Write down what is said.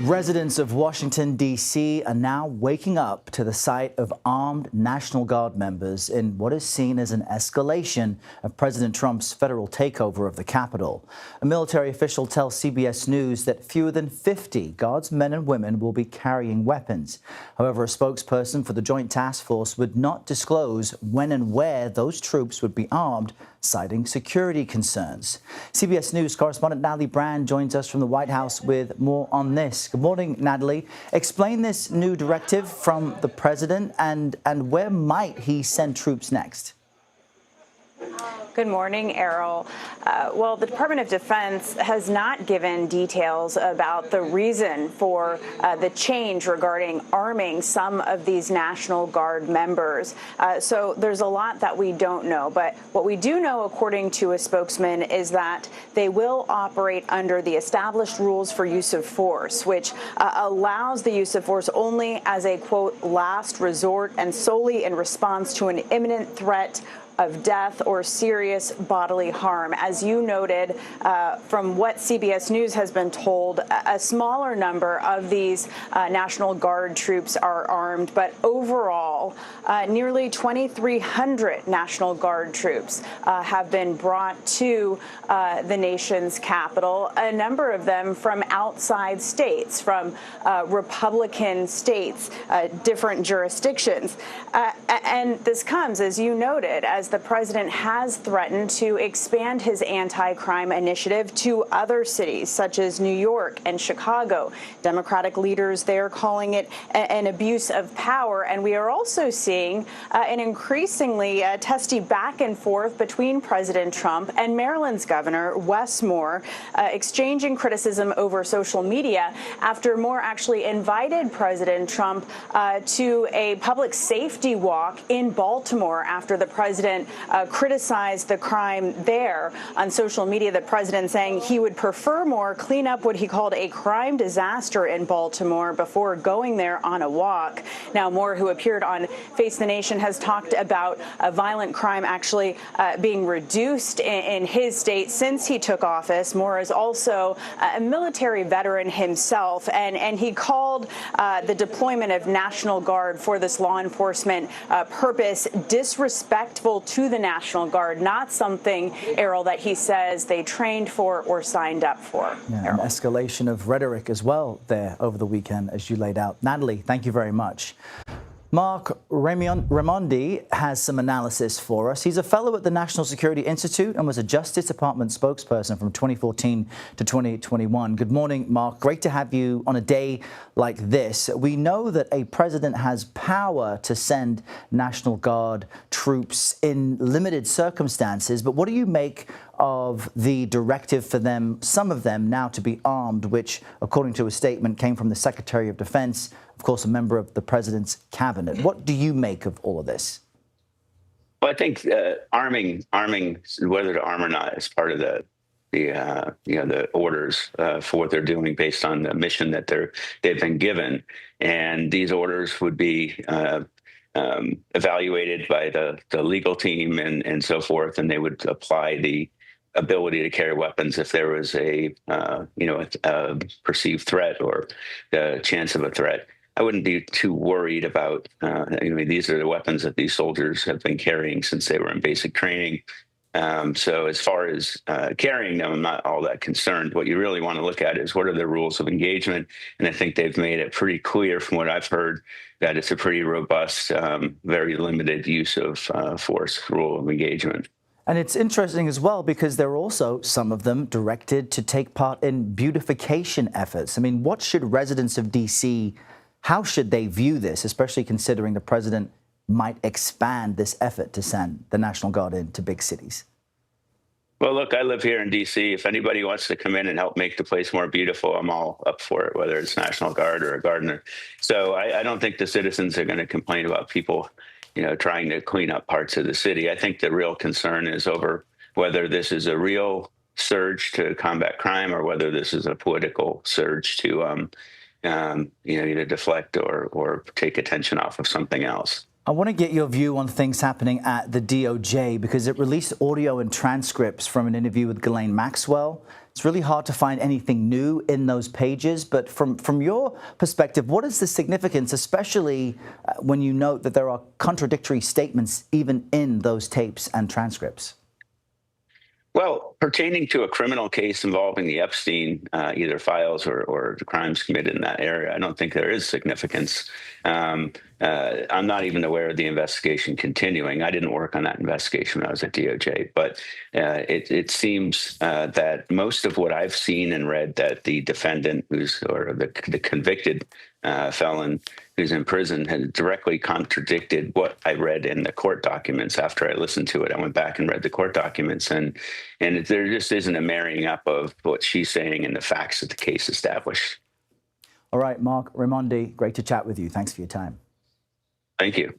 Residents of Washington, D.C. are now waking up to the sight of armed National Guard members in what is seen as an escalation of President Trump's federal takeover of the Capitol. A military official tells CBS News that fewer than 50 Guards men and women will be carrying weapons. However, a spokesperson for the Joint Task Force would not disclose when and where those troops would be armed, citing security concerns. CBS News correspondent Natalie Brand joins us from the White House with more on this. Good morning, Natalie. Explain this new directive from the president and where might he send troops next? Good morning, Errol. Well, the Department of Defense has not given details about the reason for the change regarding arming some of these National Guard members. So there's a lot that we don't know. But what we do know, according to a spokesman, is that they will operate under the established rules for use of force, which allows the use of force only as a, quote, last resort and solely in response to an imminent threat of death or serious bodily harm. As you noted, from what CBS News has been told, a smaller number of these National Guard troops are armed, but overall, nearly 2,300 National Guard troops have been brought to the nation's capital, a number of them from outside states, from Republican states, different jurisdictions. And this comes, as you noted, as the president has threatened to expand his anti-crime initiative to other cities, such as New York and Chicago. Democratic leaders there calling it an abuse of power. And we are also seeing an increasingly testy back and forth between President Trump and Maryland's Governor Wes Moore, exchanging criticism over social media after Moore actually invited President Trump to a public safety walk in Baltimore after the president criticized the crime there on social media. The president saying he would prefer Moore clean up what he called a crime disaster in Baltimore before going there on a walk. Now, Moore, who appeared on Face the Nation, has talked about violent crime actually being reduced in his state since he took office. Moore is also a military veteran himself, and he called the deployment of National Guard for this law enforcement purpose disrespectful to the National Guard, not something, Errol, that he says they trained for or signed up for. Yeah, an escalation of rhetoric as well there over the weekend, as you laid out. Natalie, thank you very much. Marc Raimondi has some analysis for us. He's a fellow at the National Security Institute and was a Justice Department spokesperson from 2014 to 2021. Good morning, Marc. Great to have you on a day like this. We know that a president has power to send National Guard troops in limited circumstances, but what do you make of the directive for them, some of them now to be armed, which, according to a statement, came from the Secretary of Defense, of course, a member of the president's cabinet? What do you make of all of this? Well, I think arming, whether to arm or not, is part of the orders for what they're doing based on the mission that they've been given, and these orders would be evaluated by the legal team and so forth, and they would apply the ability to carry weapons if there was a perceived threat or the chance of a threat. I wouldn't be too worried about, these are the weapons that these soldiers have been carrying since they were in basic training. So as far as carrying them, I'm not all that concerned. What you really want to look at is what are the rules of engagement. And I think they've made it pretty clear from what I've heard that it's a pretty robust, very limited use of force rule of engagement. And it's interesting as well because there are also some of them directed to take part in beautification efforts. I mean, what should residents of D.C., how should they view this, especially considering the president might expand this effort to send the National Guard into big cities? Well, look, I live here in D.C. If anybody wants to come in and help make the place more beautiful, I'm all up for it, whether it's National Guard or a gardener. So I don't think the citizens are going to complain about people trying to clean up parts of the city. I think the real concern is over whether this is a real surge to combat crime or whether this is a political surge to, either deflect or take attention off of something else. I want to get your view on things happening at the DOJ because it released audio and transcripts from an interview with Maxwell It's really hard to find anything new in those pages. But from your perspective, what is the significance, especially when you note that there are contradictory statements even in those tapes and transcripts? Well, pertaining to a criminal case involving the Epstein either files or the crimes committed in that area, I don't think there is significance. I'm not even aware of the investigation continuing. I didn't work on that investigation when I was at DOJ, but it seems that most of what I've seen and read that the defendant the convicted felon who's in prison had directly contradicted what I read in the court documents. After I listened to it, I went back and read the court documents, and there just isn't a marrying up of what she's saying and the facts that the case established. All right, Marc Raimondi, great to chat with you. Thanks for your time. Thank you.